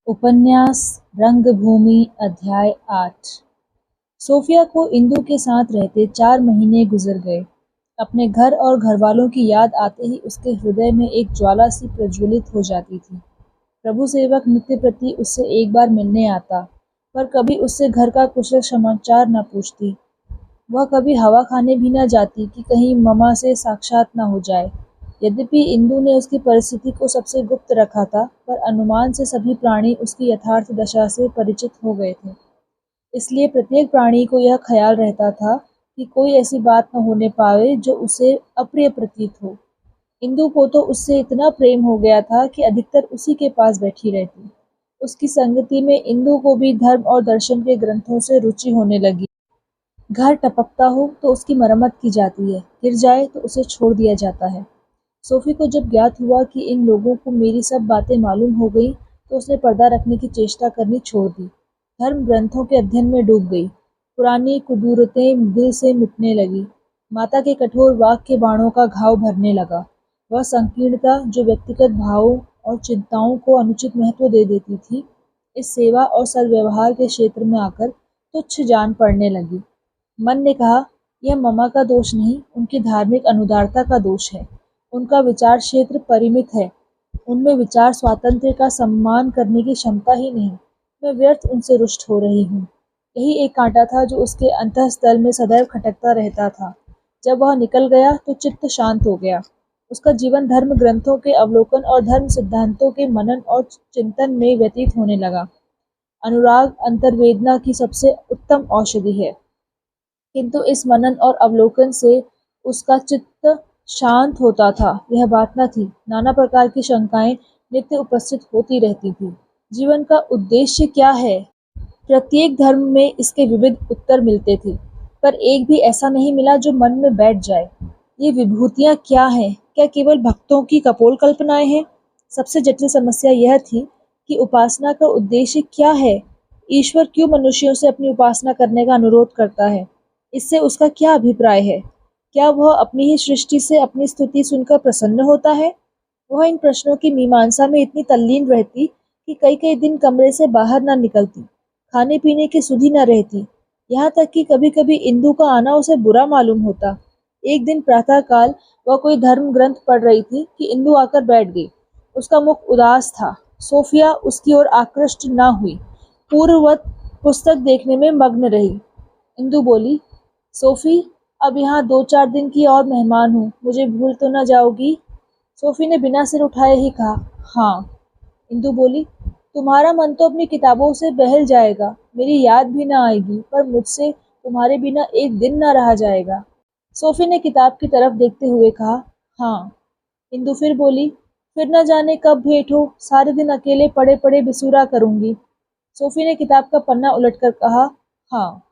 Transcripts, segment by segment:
उपन्यास रंगभूमि अध्याय 8। सोफिया को इंदु के साथ रहते 4 महीने गुजर गए। अपने घर और घरवालों की याद आते ही उसके हृदय में एक ज्वाला सी प्रज्वलित हो जाती थी। प्रभु सेवक नित्य प्रति उससे एक बार मिलने आता, पर कभी उससे घर का कुशल समाचार न पूछती। वह कभी हवा खाने भी न जाती कि कहीं ममा से साक्षात न हो जाए। यद्यपि इंदु ने उसकी परिस्थिति को सबसे गुप्त रखा था, पर अनुमान से सभी प्राणी उसकी यथार्थ दशा से परिचित हो गए थे। इसलिए प्रत्येक प्राणी को यह ख्याल रहता था कि कोई ऐसी बात न होने पावे जो उसे अप्रिय प्रतीत हो। इंदु को तो उससे इतना प्रेम हो गया था कि अधिकतर उसी के पास बैठी रहती। उसकी संगति में इंदु को भी धर्म और दर्शन के ग्रंथों से रुचि होने लगी। घर टपकता हो तो उसकी मरम्मत की जाती है, गिर जाए तो उसे छोड़ दिया जाता है। सोफी को जब ज्ञात हुआ कि इन लोगों को मेरी सब बातें मालूम हो गई, तो उसने पर्दा रखने की चेष्टा करनी छोड़ दी। धर्म ग्रंथों के अध्ययन में डूब गई। पुरानी कुदूरतें दिल से मिटने लगी। माता के कठोर वाक के बाणों का घाव भरने लगा। वह संकीर्णता जो व्यक्तिगत भावों और चिंताओं को अनुचित महत्व दे देती थी, इस सेवा और सद्व्यवहार के क्षेत्र में आकर तुच्छ जान पड़ने लगी। मन ने कहा, यह ममा का दोष नहीं, उनकी धार्मिक अनुदारता का दोष है। उनका विचार क्षेत्र परिमित है। उनमें विचार स्वातंत्र्य का सम्मान करने की क्षमता ही नहीं। मैं व्यर्थ उनसे रुष्ट हो रही हूँ। यही एक कांटा था जो उसके अंतःस्थल में सदैव खटकता रहता था। जब वह निकल गया तो चित्त शांत हो गया। उसका जीवन धर्म ग्रंथों के अवलोकन और धर्म सिद्धांतों के मनन और चिंतन में व्यतीत होने लगा। अनुराग अंतर्वेदना की सबसे उत्तम औषधि है, किंतु इस मनन और अवलोकन से उसका चित्त शांत होता था, यह बात न थी। नाना प्रकार की शंकाएं नित्य उपस्थित होती रहती थी। जीवन का उद्देश्य क्या है? प्रत्येक धर्म में इसके विविध उत्तर मिलते थे, पर एक भी ऐसा नहीं मिला जो मन में बैठ जाए। ये विभूतियां क्या हैं? क्या केवल भक्तों की कपोल कल्पनाएं हैं? सबसे जटिल समस्या यह थी कि उपासना का उद्देश्य क्या है? ईश्वर क्यों मनुष्यों से अपनी उपासना करने का अनुरोध करता है? इससे उसका क्या अभिप्राय है? क्या वह अपनी ही सृष्टि से अपनी स्तुति सुनकर प्रसन्न होता है? वह इन प्रश्नों की मीमांसा में इतनी तल्लीन रहती कि कई कई दिन कमरे से बाहर न निकलती। खाने पीने की सुधि न रहती। यहाँ तक कि कभी कभी इंदु का आना उसे बुरा मालूम होता। एक दिन प्रातःकाल वह कोई धर्म ग्रंथ पढ़ रही थी कि इंदु आकर बैठ गई। उसका मुख उदास था। सोफिया उसकी ओर आकृष्ट न हुई, पूर्ववत पुस्तक देखने में मग्न रही। इंदु बोली, सोफी, अब यहाँ 2-4 दिन की और मेहमान हूँ, मुझे भूल तो न जाओगी? सोफी ने बिना सिर उठाए ही कहा, हाँ। इंदु बोली, तुम्हारा मन तो अपनी किताबों से बहल जाएगा, मेरी याद भी न आएगी, पर मुझसे तुम्हारे बिना एक दिन न रहा जाएगा। सोफी ने किताब की तरफ देखते हुए कहा, हाँ। इंदु फिर बोली, फिर न जाने कब भेंट हो, सारे दिन अकेले पड़े पड़े बिसूरा करूंगी। सोफी ने किताब का पन्ना उलटकर कहा, हाँ।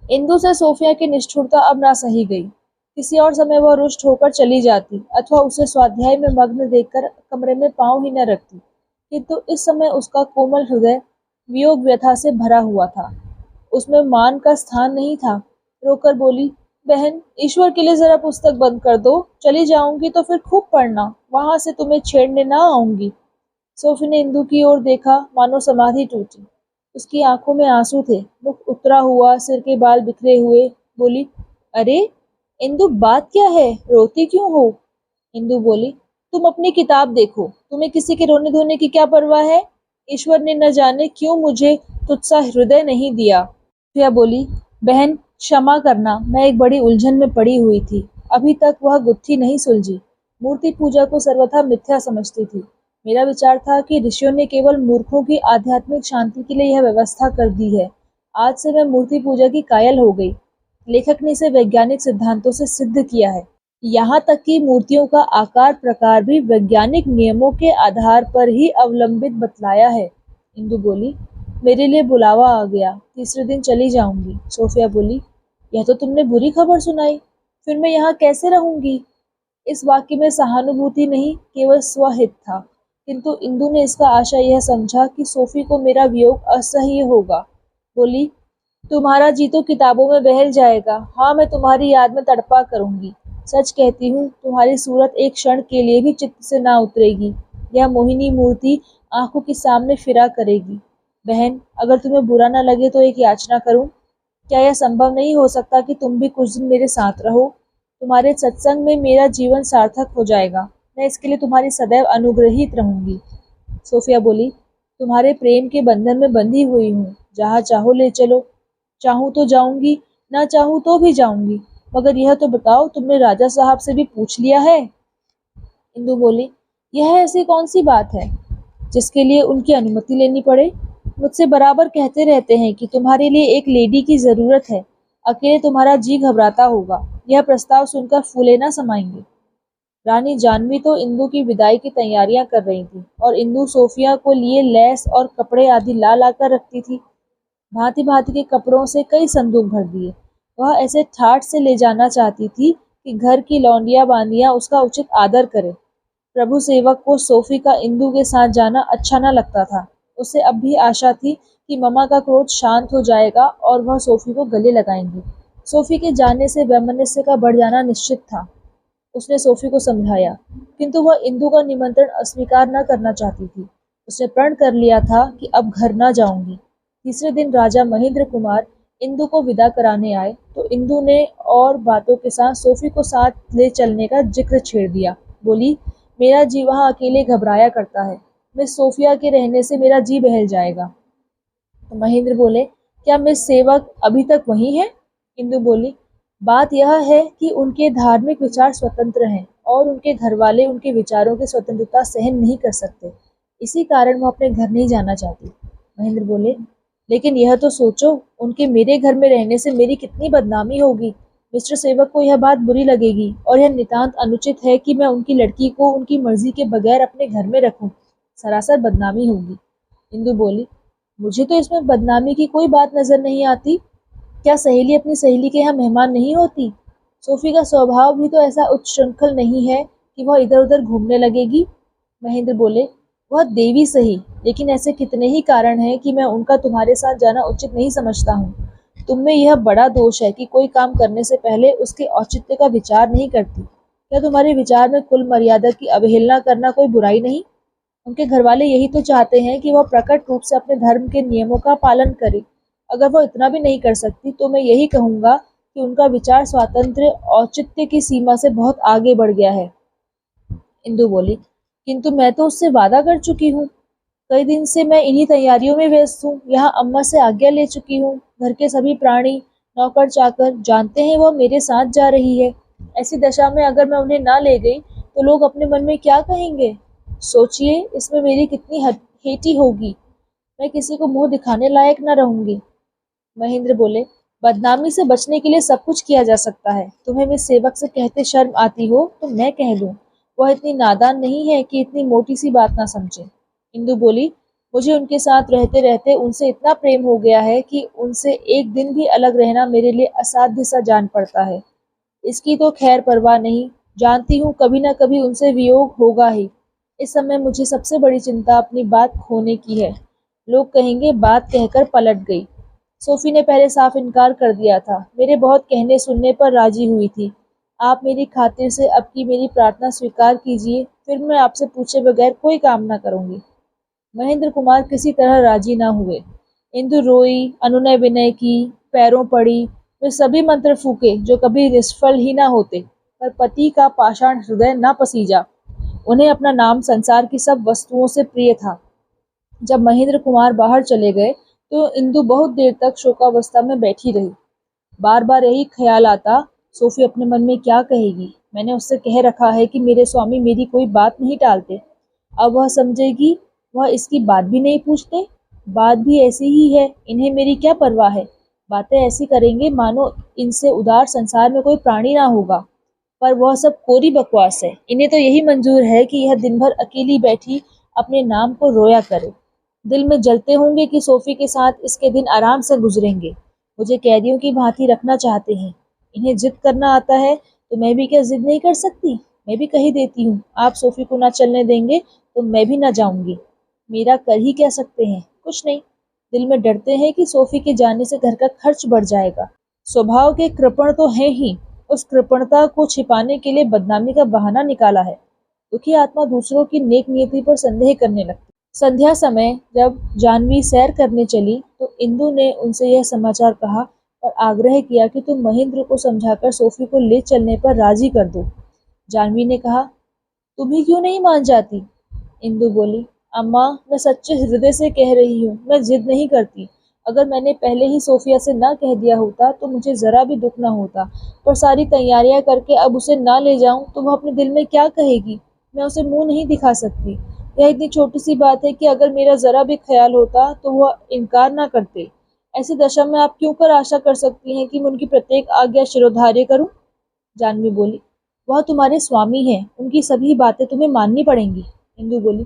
इंदु से सोफिया की निष्ठुरता अब ना सही गई। किसी और समय वह रुष्ट होकर चली जाती अथवा उसे स्वाध्याय में मग्न देखकर कमरे में पांव ही न रखती, किंतु इस समय उसका कोमल हृदय वियोग व्यथा से भरा हुआ था। उसमें मान का स्थान नहीं था। रोकर बोली, बहन, ईश्वर के लिए जरा पुस्तक बंद कर दो, चली जाऊंगी तो फिर खूब पढ़ना, वहां से तुम्हें छेड़ने ना आऊंगी। सोफी ने इंदु की ओर देखा, मानो समाधि टूटी। उसकी आंखों में आंसू थे, मुख उतरा हुआ, सिर के बाल बिखरे हुए। बोली, अरे इंदु, बात क्या है? रोती क्यों हो? इंदु बोली, तुम अपनी किताब देखो, तुम्हें किसी के रोने धोने की क्या परवाह है? ईश्वर ने न जाने क्यों मुझे तुझसा हृदय नहीं दिया। सोफिया बोली, बहन क्षमा करना, मैं एक बड़ी उलझन में पड़ी हुई थी, अभी तक वह गुत्थी नहीं सुलझी। मूर्ति पूजा को सर्वथा मिथ्या समझती थी। मेरा विचार था कि ऋषियों ने केवल मूर्खों की आध्यात्मिक शांति के लिए यह व्यवस्था कर दी है। आज से मैं मूर्ति पूजा की कायल हो गई। लेखक ने इसे वैज्ञानिक सिद्धांतों से सिद्ध किया है। यहाँ तक कि मूर्तियों का आकार प्रकार भी वैज्ञानिक नियमों के आधार पर ही अवलंबित बतलाया है। इंदु बोली, मेरे लिए बुलावा आ गया, तीसरे दिन चली जाऊंगी। सोफिया बोली, यह तो तुमने बुरी खबर सुनाई, फिर मैं यहाँ कैसे रहूंगी? इस वाक्य में सहानुभूति नहीं, केवल स्वहित था, किंतु इंदु ने इसका आशय यह समझा कि सोफी को मेरा वियोग असह्य होगा। बोली, तुम्हारा जी तो किताबों में बहल जाएगा। हाँ, मैं तुम्हारी याद में तड़पा करूंगी। सच कहती हूँ, तुम्हारी सूरत एक क्षण के लिए भी चित्त से ना उतरेगी। यह मोहिनी मूर्ति आंखों के सामने फिरा करेगी। बहन, अगर तुम्हें बुरा न लगे तो एक याचना करूं? क्या यह संभव नहीं हो सकता कि तुम भी कुछ दिन मेरे साथ रहो? तुम्हारे सत्संग में मेरा जीवन सार्थक हो जाएगा। मैं इसके लिए तुम्हारी सदैव अनुग्रहित रहूंगी। सोफिया बोली, तुम्हारे प्रेम के बंधन में बंधी हुई हूँ। जहाँ चाहो ले चलो। चाहूँ तो जाऊंगी, ना चाहूँ तो भी जाऊंगी। मगर यह तो बताओ, तुमने राजा साहब से भी पूछ लिया है? इंदु बोली, यह ऐसी कौन सी बात है जिसके लिए उनकी अनुमति लेनी पड़े? मुझसे बराबर कहते रहते हैं कि तुम्हारे लिए एक लेडी की जरूरत है। अकेले तुम्हारा जी घबराता होगा। यह प्रस्ताव सुनकर फूले ना समाएंगे। रानी जानवी तो इंदु की विदाई की तैयारियां कर रही थी और इंदु सोफिया को लिए लैस और कपड़े आदि ला ला कर रखती थी। भांति भांति के कपड़ों से कई संदूक भर दिए। वह ऐसे ठाठ से ले जाना चाहती थी कि घर की लौंडिया बांदियां उसका उचित आदर करे। प्रभु सेवक को सोफी का इंदु के साथ जाना अच्छा न लगता था। उसे अब भी आशा थी कि ममा का क्रोध शांत हो जाएगा और वह सोफी को गले लगाएंगी। सोफी के जाने से वैमनस्य का बढ़ जाना निश्चित था। उसने सोफी को समझाया, किंतु वह इंदु का निमंत्रण अस्वीकार न करना चाहती थी। उसने प्रण कर लिया था कि अब घर न जाऊंगी। तीसरे दिन राजा महेंद्र कुमार इंदु को विदा कराने आए तो इंदु ने और बातों के साथ सोफी को साथ ले चलने का जिक्र छेड़ दिया। बोली, मेरा जी वहाँ अकेले घबराया करता है। मिस सोफिया के रहने से मेरा जी बहल जाएगा। तो महेंद्र बोले, क्या मिस सेवक अभी तक वहीं है? इंदु बोली, बात यह है कि उनके धार्मिक विचार स्वतंत्र हैं और उनके घरवाले उनके विचारों की स्वतंत्रता सहन नहीं कर सकते। इसी कारण वो अपने घर नहीं जाना चाहती। महेंद्र बोले, लेकिन यह तो सोचो, उनके मेरे घर में रहने से मेरी कितनी बदनामी होगी। मिस्टर सेवक को यह बात बुरी लगेगी और यह नितांत अनुचित है कि मैं उनकी लड़की को उनकी मर्जी के बगैर अपने घर में रखूं। सरासर बदनामी होगी। इंदु बोली, मुझे तो इसमें बदनामी की कोई बात नजर नहीं आती। क्या सहेली अपनी सहेली के यहाँ मेहमान नहीं होती? सोफी का स्वभाव भी तो ऐसा उच्छृंखल नहीं है कि वह इधर उधर घूमने लगेगी। महेंद्र बोले, वह देवी सही, लेकिन ऐसे कितने ही कारण हैं कि मैं उनका तुम्हारे साथ जाना उचित नहीं समझता हूँ। तुम में यह बड़ा दोष है कि कोई काम करने से पहले उसके औचित्य का विचार नहीं करती। क्या तुम्हारे विचार में कुल मर्यादा की अवहेलना करना कोई बुराई नहीं? उनके घरवाले यही तो चाहते हैं कि वह प्रकट रूप से अपने धर्म के नियमों का पालन करे। अगर वह इतना भी नहीं कर सकती तो मैं यही कहूँगा कि उनका विचार स्वातंत्र्य औचित्य की सीमा से बहुत आगे बढ़ गया है। इंदु बोली, किंतु मैं तो उससे वादा कर चुकी हूँ। कई दिन से मैं इन्हीं तैयारियों में व्यस्त हूँ। यहाँ अम्मा से आज्ञा ले चुकी हूँ। घर के सभी प्राणी, नौकर चाकर जानते हैं वह मेरे साथ जा रही है। ऐसी दशा में अगर मैं उन्हें ना ले गई तो लोग अपने मन में क्या कहेंगे? सोचिए, इसमें मेरी कितनी हेटी होगी। मैं किसी को मुंह दिखाने लायक न रहूंगी। महेंद्र बोले, बदनामी से बचने के लिए सब कुछ किया जा सकता है। तुम्हें मेरे सेवक से कहते शर्म आती हो तो मैं कह दूं। वह इतनी नादान नहीं है कि इतनी मोटी सी बात ना समझे। इंदु बोली, मुझे उनके साथ रहते रहते उनसे इतना प्रेम हो गया है कि उनसे एक दिन भी अलग रहना मेरे लिए असाध्य सा जान पड़ता है। इसकी तो खैर परवाह नहीं, जानती हूँ कभी न कभी उनसे वियोग होगा ही। इस समय मुझे सबसे बड़ी चिंता अपनी बात खोने की है। लोग कहेंगे बात कहकर पलट गई। सोफी ने पहले साफ इनकार कर दिया था। मेरे बहुत कहने सुनने पर राजी हुई थी। आप मेरी खातिर से अब की मेरी प्रार्थना स्वीकार कीजिए, फिर मैं आपसे पूछे बगैर कोई काम न करूंगी। महेंद्र कुमार किसी तरह राजी न हुए। इंदु रोई, अनुनय विनय की, पैरों पड़ी। वे सभी मंत्र फूके जो कभी निष्फल ही न होते, पर पति का पाषाण हृदय न पसीजा। उन्हें अपना नाम संसार की सब वस्तुओं से प्रिय था। जब महेंद्र कुमार बाहर चले गए तो इंदु बहुत देर तक शोकावस्था में बैठी रही। बार बार यही ख्याल आता, सोफी अपने मन में क्या कहेगी। मैंने उससे कह रखा है कि मेरे स्वामी मेरी कोई बात नहीं टालते। अब वह समझेगी वह इसकी बात भी नहीं पूछते। बात भी ऐसी ही है, इन्हें मेरी क्या परवाह है। बातें ऐसी करेंगे मानो इनसे उदार संसार में कोई प्राणी ना होगा। पर वह सब कोरी बकवास है। इन्हें तो यही मंजूर है कि यह दिन भर अकेली बैठी अपने नाम को रोया करे। दिल में जलते होंगे कि सोफी के साथ इसके दिन आराम से गुजरेंगे। मुझे कैदियों की भांति रखना चाहते हैं। इन्हें जिद करना आता है तो मैं भी क्या जिद नहीं कर सकती? मैं भी कही देती हूँ, आप सोफी को ना चलने देंगे तो मैं भी ना जाऊंगी। मेरा कर ही क्या सकते हैं? कुछ नहीं। दिल में डरते हैं कि सोफी के जाने से घर का खर्च बढ़ जाएगा। स्वभाव के कृपण तो है ही, उस कृपणता को छिपाने के लिए बदनामी का बहाना निकाला है। दुखी आत्मा दूसरों की नेक नियति पर संदेह करने लगती। संध्या समय जब जाह्नवी सैर करने चली तो इंदु ने उनसे यह समाचार कहा और आग्रह किया कि तुम महेंद्र को समझाकर सोफी को ले चलने पर राजी कर दो। जाह्नवी ने कहा, तुम ही क्यों नहीं मान जाती? इंदु बोली, अम्मा, मैं सच्चे हृदय से कह रही हूँ, मैं जिद नहीं करती। अगर मैंने पहले ही सोफिया से ना कह दिया होता तो मुझे जरा भी दुख ना होता, पर सारी तैयारियां करके अब उसे ना ले जाऊं तो वह अपने दिल में क्या कहेगी? मैं उसे मुंह नहीं दिखा सकती। यह इतनी छोटी सी बात है कि अगर मेरा जरा भी ख्याल होता तो वह इनकार ना करते। ऐसी दशा में आप क्यों कर आशा कर सकती हैं कि मैं उनकी प्रत्येक आज्ञा शिरोधार्य करूं? जाह्नवी बोली, वह तुम्हारे स्वामी हैं, उनकी सभी बातें तुम्हें माननी पड़ेंगी। इंदु बोली,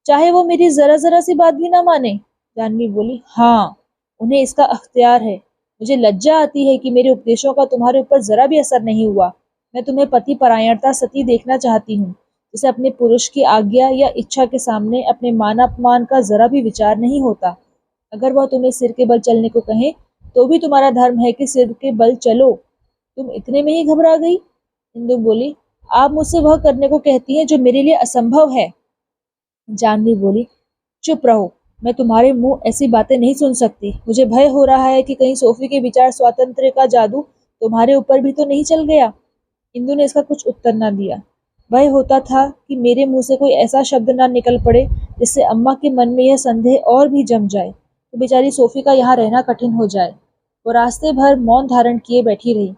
चाहे वो मेरी जरा जरा सी बात भी ना माने। जाह्नवी बोली, हाँ, उन्हें इसका अख्तियार है। मुझे लज्जा आती है कि मेरे उपदेशों का तुम्हारे ऊपर जरा भी असर नहीं हुआ। मैं तुम्हें पति परायणता सती देखना चाहती हूँ, जिसे अपने पुरुष की आज्ञा या इच्छा के सामने अपने मान अपमान का जरा भी विचार नहीं होता। अगर वह तुम्हें सिर के बल चलने को कहे तो भी तुम्हारा धर्म है कि सिर के बल चलो। तुम इतने में ही घबरा गई? इंदु बोली, आप मुझसे वह करने को कहती हैं जो मेरे लिए असंभव है। जाह्नवी बोली, चुप रहो, मैं तुम्हारे मुंह ऐसी बातें नहीं सुन सकती। मुझे भय हो रहा है कि कहीं सोफी के विचार स्वातंत्र्य का जादू तुम्हारे ऊपर भी तो नहीं चल गया। इंदु ने इसका कुछ उत्तर न दिया। भय होता था कि मेरे मुंह से कोई ऐसा शब्द ना निकल पड़े जिससे अम्मा के मन में यह संदेह और भी जम जाए तो बेचारी सोफी का यहाँ रहना कठिन हो जाए। वो रास्ते भर मौन धारण किए बैठी रही।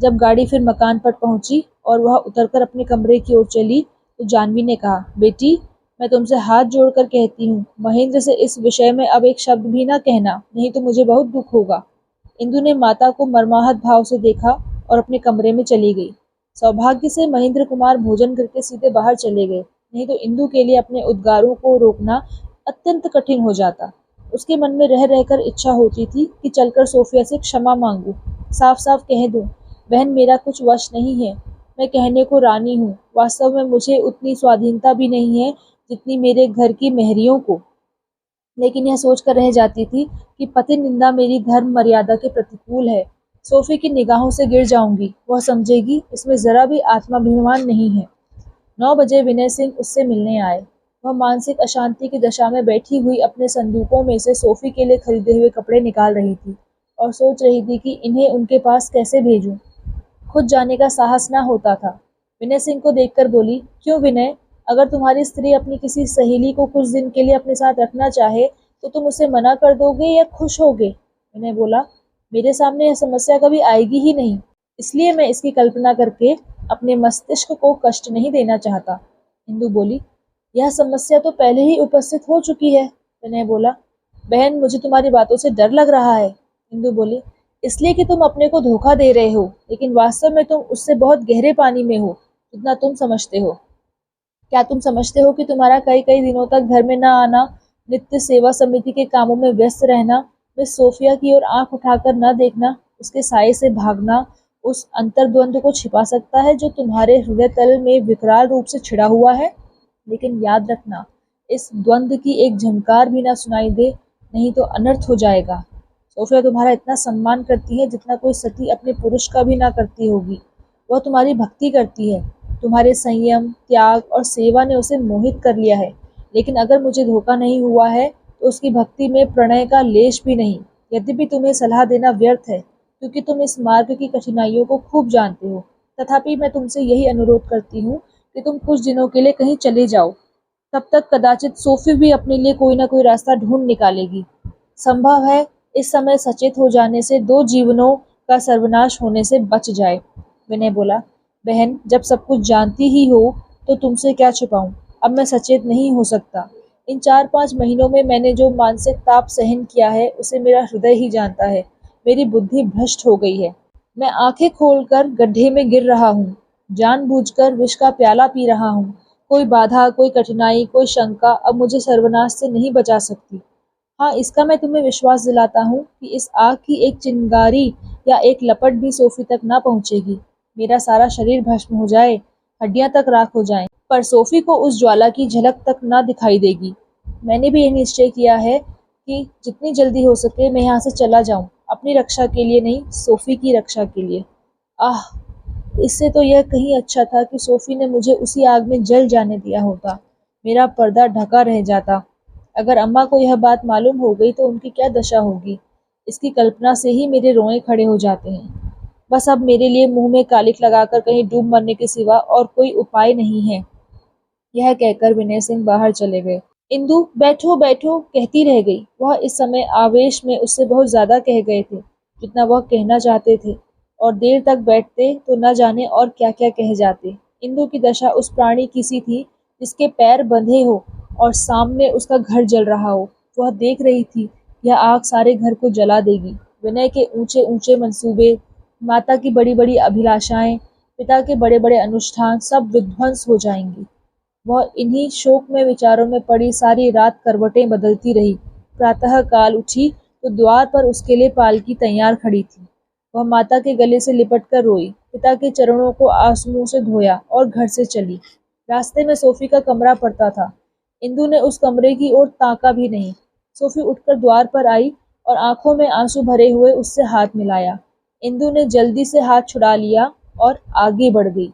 जब गाड़ी फिर मकान पर पहुंची और वह उतरकर अपने कमरे की ओर चली तो जाह्नवी ने कहा, बेटी, मैं तुमसे हाथ जोड़कर कहती हूँ, महेंद्र से इस विषय में अब एक शब्द भी ना कहना, नहीं तो मुझे बहुत दुख होगा। इंदु ने माता को मर्माहत भाव से देखा और अपने कमरे में चली गई। सौभाग्य से महेंद्र कुमार भोजन करके सीधे बाहर चले गए, नहीं तो इंदु के लिए अपने उद्गारों को रोकना अत्यंत कठिन हो जाता। उसके मन में रह रहकर इच्छा होती थी कि चलकर सोफिया से क्षमा मांगूं, साफ साफ कह दूं, बहन, मेरा कुछ वश नहीं है, मैं कहने को रानी हूँ। वास्तव में मुझे उतनी स्वाधीनता भी नहीं है जितनी मेरे घर की मेहरियों को। लेकिन यह सोचकर रह जाती थी कि पति निंदा मेरी धर्म मर्यादा के प्रतिकूल है। सोफी की निगाहों से गिर जाऊंगी, वह समझेगी इसमें जरा भी आत्माभिमान नहीं है। 9 बजे विनय सिंह उससे मिलने आए। वह मानसिक अशांति की दशा में बैठी हुई अपने संदूकों में से सोफी के लिए खरीदे हुए कपड़े निकाल रही थी और सोच रही थी कि इन्हें उनके पास कैसे भेजूं। खुद जाने का साहस ना होता था। विनय सिंह को देखकर बोली, क्यों विनय, अगर तुम्हारी स्त्री अपनी किसी सहेली को कुछ दिन के लिए अपने साथ रखना चाहे तो तुम उसे मना कर दोगे या खुश होगे? विनय बोला, मेरे सामने यह समस्या कभी आएगी ही नहीं, इसलिए मैं इसकी कल्पना करके अपने मस्तिष्क को कष्ट नहीं देना चाहता। इंदु बोली, यह समस्या तो पहले ही उपस्थित हो चुकी है। विनय बोला, बहन, मुझे तुम्हारी बातों से डर लग रहा है। इंदु बोली, इसलिए कि तुम अपने को धोखा दे रहे हो, लेकिन वास्तव में तुम उससे बहुत गहरे पानी में हो जितना तुम समझते हो। क्या तुम समझते हो कि तुम्हारा कई कई दिनों तक घर में न आना, नित्य सेवा समिति के कामों में व्यस्त रहना, मिस सोफिया की ओर आंख उठाकर न देखना, उसके साये से भागना उस अंतर्द्वंद को छिपा सकता है जो तुम्हारे हृदय तल में विकराल रूप से छिड़ा हुआ है? लेकिन याद रखना, इस द्वंद की एक झंकार भी ना सुनाई दे, नहीं तो अनर्थ हो जाएगा। सोफिया तुम्हारा इतना सम्मान करती है जितना कोई सती अपने पुरुष का भी ना करती होगी। वह तुम्हारी भक्ति करती है। तुम्हारे संयम, त्याग और सेवा ने उसे मोहित कर लिया है। लेकिन अगर मुझे धोखा नहीं हुआ है तो उसकी भक्ति में प्रणय का लेश भी नहीं। यद्यपि तुम्हें सलाह देना व्यर्थ है, क्योंकि तुम इस मार्ग की कठिनाइयों को खूब जानते हो। तथापि मैं तुमसे यही अनुरोध करती हूँ कि तुम कुछ दिनों के लिए कहीं चले जाओ। तब तक कदाचित सोफी भी अपने लिए कोई ना कोई रास्ता ढूंढ निकालेगी। संभव है इस समय सचेत हो जाने से 2 जीवनों का सर्वनाश होने से बच जाए। विनय बोला, बहन, जब सब कुछ जानती ही हो तो तुमसे क्या छुपाऊं? अब मैं सचेत नहीं हो सकता। इन 4-5 महीनों में मैंने जो मानसिक ताप सहन किया है उसे मेरा हृदय ही जानता है। मेरी बुद्धि भ्रष्ट हो गई है। मैं आंखें खोलकर गड्ढे में गिर रहा हूँ, जानबूझकर विष का प्याला पी रहा हूँ। कोई बाधा, कोई कठिनाई, कोई शंका अब मुझे सर्वनाश से नहीं बचा सकती। हाँ, इसका मैं तुम्हें विश्वास दिलाता हूँ कि इस आग की एक चिंगारी या एक लपट भी सोफी तक ना पहुँचेगी। मेरा सारा शरीर भस्म हो जाए, हड्डियां तक राख हो जाएं, पर सोफी को उस ज्वाला की झलक तक ना दिखाई देगी। मैंने भी यह निश्चय किया है कि जितनी जल्दी हो सके मैं यहाँ से चला जाऊँ, अपनी रक्षा के लिए नहीं, सोफी की रक्षा के लिए। आह, इससे तो यह कहीं अच्छा था कि सोफी ने मुझे उसी आग में जल जाने दिया होता, मेरा पर्दा ढका रह जाता। अगर अम्मा को यह बात मालूम हो गई तो उनकी क्या दशा होगी। इसकी कल्पना से ही मेरे रोए खड़े हो जाते हैं। बस अब मेरे लिए मुंह में कालिख लगाकर कहीं डूब मरने के सिवा और कोई उपाय नहीं है। यह कहकर विनय सिंह बाहर चले गए। इंदु बैठो बैठो कहती रह गई। वह इस समय आवेश में उससे बहुत ज्यादा कह गए थे जितना वह कहना चाहते थे, और देर तक बैठते तो न जाने और क्या क्या कह जाते। इंदु की दशा उस प्राणी की सी थी जिसके पैर बंधे हो और सामने उसका घर जल रहा हो। वह देख रही थी यह आग सारे घर को जला देगी। विनय के ऊंचे ऊंचे मंसूबे, माता की बड़ी बड़ी अभिलाषाएं, पिता के बड़े बड़े अनुष्ठान सब विध्वंस हो जाएंगे। वह इन्हीं शोकमय विचारों में पड़ी सारी रात करवटें बदलती रही। प्रातः काल उठी तो द्वार पर उसके लिए पालकी तैयार खड़ी थी। वह माता के गले से लिपट कर रोई, पिता के चरणों को आंसुओं से धोया और घर से चली। रास्ते में सोफी का कमरा पड़ता था। इंदु ने उस कमरे की ओर ताका भी नहीं। सोफी उठकर द्वार पर आई और आंखों में आंसू भरे हुए उससे हाथ मिलाया। इंदु ने जल्दी से हाथ छुड़ा लिया और आगे बढ़ गई।